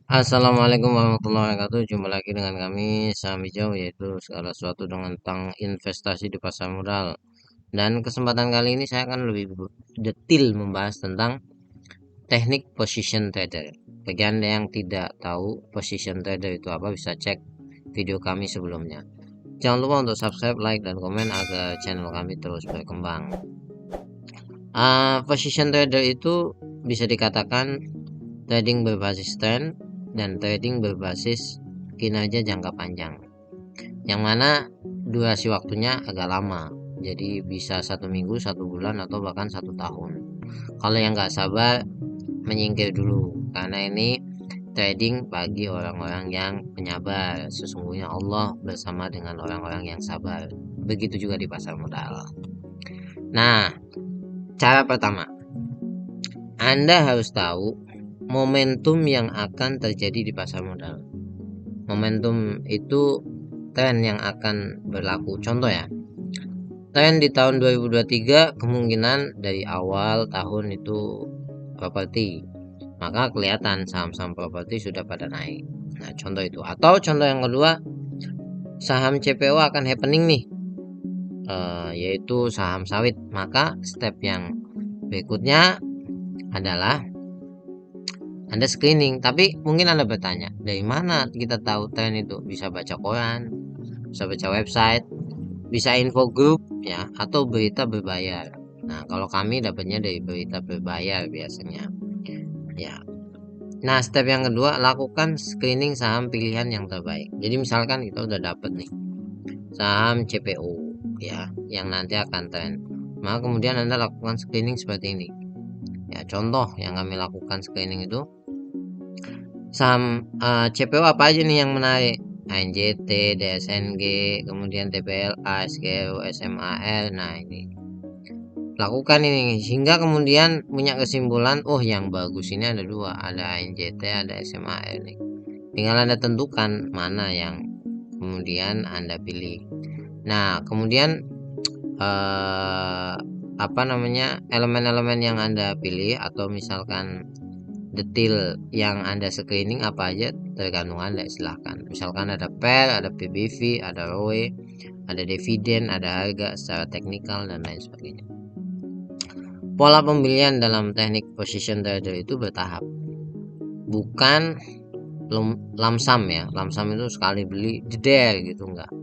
Assalamualaikum warahmatullahi wabarakatuh. Jumpa lagi dengan kami Saham Hijau, yaitu segala sesuatu tentang investasi di pasar modal. Dan kesempatan kali ini saya akan lebih detail membahas tentang teknik position trader. Bagi Anda yang tidak tahu position trader itu apa, bisa cek video kami sebelumnya. Jangan lupa untuk subscribe, like, dan komen agar channel kami terus berkembang. Position trader itu bisa dikatakan trading berbasis trend dan trading berbasis kinerja jangka panjang, yang mana durasi waktunya agak lama, jadi bisa 1 minggu, 1 bulan, atau bahkan 1 tahun. Kalau yang nggak sabar, menyingkir dulu, karena ini trading bagi orang-orang yang penyabar. Sesungguhnya Allah bersama dengan orang-orang yang sabar. Begitu juga di pasar modal. Nah, cara pertama, Anda harus tahu momentum yang akan terjadi di pasar modal. Momentum itu tren yang akan berlaku. Contoh ya, tren di tahun 2023 kemungkinan dari awal tahun itu properti, maka kelihatan saham-saham properti sudah pada naik. Nah, contoh itu. Atau contoh yang kedua, saham CPO akan happening nih, yaitu saham sawit. Maka step yang berikutnya adalah Anda screening. Tapi mungkin Anda bertanya, dari mana kita tahu tren itu? Bisa baca koran, bisa baca website, bisa info grup ya, atau berita berbayar. Nah, kalau kami dapatnya dari berita berbayar biasanya ya. Nah, step yang kedua, lakukan screening saham pilihan yang terbaik. Jadi misalkan kita udah dapet nih saham CPO ya, yang nanti akan tren, maka kemudian Anda lakukan screening seperti ini ya. Contoh yang kami lakukan screening itu, saham CPO apa aja nih yang menarik? ANJT, DSNG, kemudian TPLA, SGU, SMAL. Nah, ini lakukan ini sehingga kemudian punya kesimpulan, oh yang bagus ini ada dua, ada ANJT, ada SMAL nih. Tinggal Anda tentukan mana yang kemudian Anda pilih. Nah, kemudian apa namanya, elemen-elemen yang Anda pilih, atau misalkan detail yang Anda screening apa aja, tergantung Anda, silahkan. Misalkan ada PER, ada PBV, ada ROE, ada dividen, ada harga secara teknikal, dan lain sebagainya. Pola pembelian dalam teknik position trader itu bertahap, bukan lamsam ya. Lamsam itu sekali beli jeder gitu, enggak.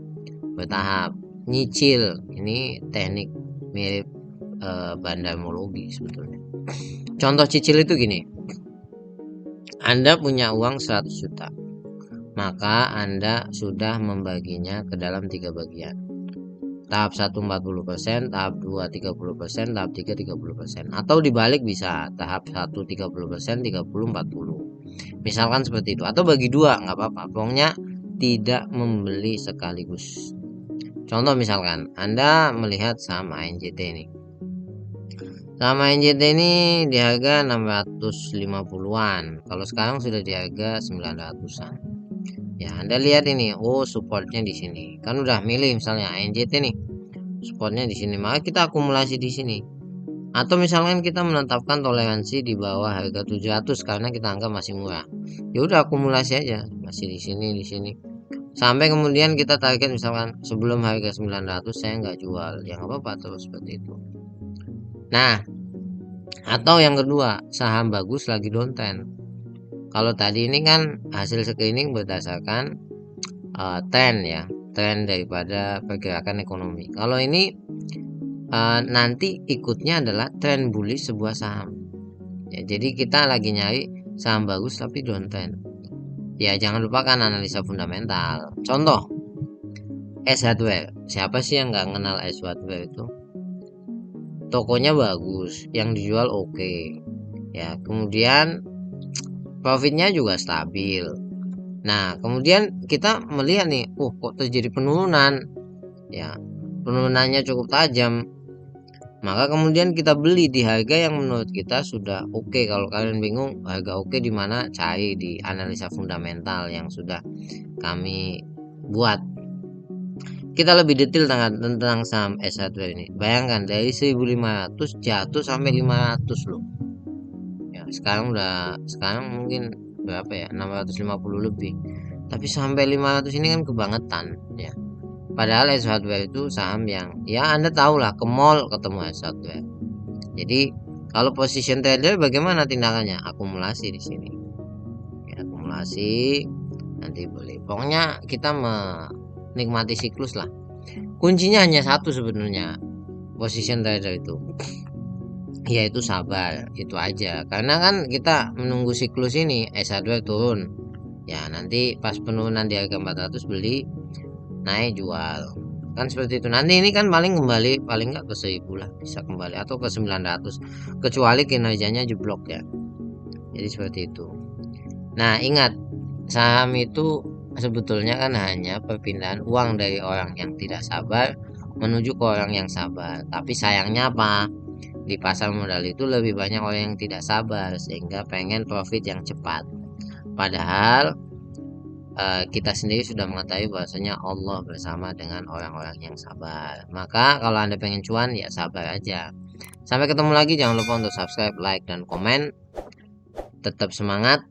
Bertahap, nyicil. Ini teknik mirip bandarmologi sebetulnya. Contoh cicil itu gini, Anda punya uang 100 juta, maka Anda sudah membaginya ke dalam 3 bagian. Tahap 1 40%, tahap 2 30%, tahap 3 30%. Atau dibalik bisa, tahap 1 30%, 30 40. Misalkan seperti itu. Atau bagi dua, nggak apa-apa. Pokoknya tidak membeli sekaligus. Contoh misalkan Anda melihat saham ANJT ini. Saham ANJT ini di harga 650-an. Kalau sekarang sudah di harga 900-an. Ya, Anda lihat ini, oh supportnya di sini. Kan udah milih misalnya ANJT nih, supportnya di sini, maka kita akumulasi di sini. Atau misalkan kita menetapkan toleransi di bawah harga 700 karena kita anggap masih murah. Ya udah akumulasi aja, masih di sini, di sini. Sampai kemudian kita target misalkan sebelum harga 900 saya nggak jual. Ya nggak apa-apa, terus seperti itu. Nah, atau yang kedua, saham bagus lagi downtrend. Kalau tadi ini kan hasil screening berdasarkan tren ya, tren daripada pergerakan ekonomi. Kalau ini nanti ikutnya adalah tren bullish sebuah saham ya. Jadi kita lagi nyari saham bagus tapi downtrend ya. Jangan lupakan analisa fundamental. Contoh S Hardware, siapa sih yang nggak kenal S Hardware? Itu tokonya bagus, yang dijual oke ya, kemudian profitnya juga stabil. Nah, kemudian kita melihat nih, kok terjadi penurunan ya, penurunannya cukup tajam. Maka kemudian kita beli di harga yang menurut kita sudah oke. Kalau kalian bingung harga oke di mana, cari di analisa fundamental yang sudah kami buat. Kita lebih detail tentang saham S Hardware ini. Bayangkan dari 1500 jatuh sampai 500 loh. Ya, sekarang mungkin berapa ya, 650 lebih, tapi sampai 500 ini kan kebangetan ya. Padahal S Hardware itu saham yang ya Anda tahu lah, ke mall ketemu S Hardware. Jadi kalau position trader bagaimana tindakannya? Akumulasi di sini. Ya, akumulasi nanti beli. Pokoknya kita menikmati siklus lah. Kuncinya hanya satu sebenarnya position trader itu, yaitu sabar. Itu aja. Karena kan kita menunggu siklus ini S1 turun. Ya, nanti pas penurunan di harga 400 beli, naik jual. Kan seperti itu. Nanti ini kan paling kembali paling nggak ke 1000 lah, bisa kembali atau ke 900 kecuali kinerjanya jeblok ya. Jadi seperti itu. Nah, ingat, saham itu sebetulnya kan hanya perpindahan uang dari orang yang tidak sabar menuju ke orang yang sabar. Tapi sayangnya apa? Di pasar modal itu lebih banyak orang yang tidak sabar sehingga pengen profit yang cepat. Padahal kita sendiri sudah mengetahui bahwasanya Allah bersama dengan orang-orang yang sabar. Maka kalau Anda pengen cuan ya sabar aja. Sampai ketemu lagi, jangan lupa untuk subscribe, like, dan komen. Tetap semangat.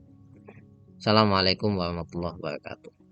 Assalamualaikum warahmatullahi wabarakatuh.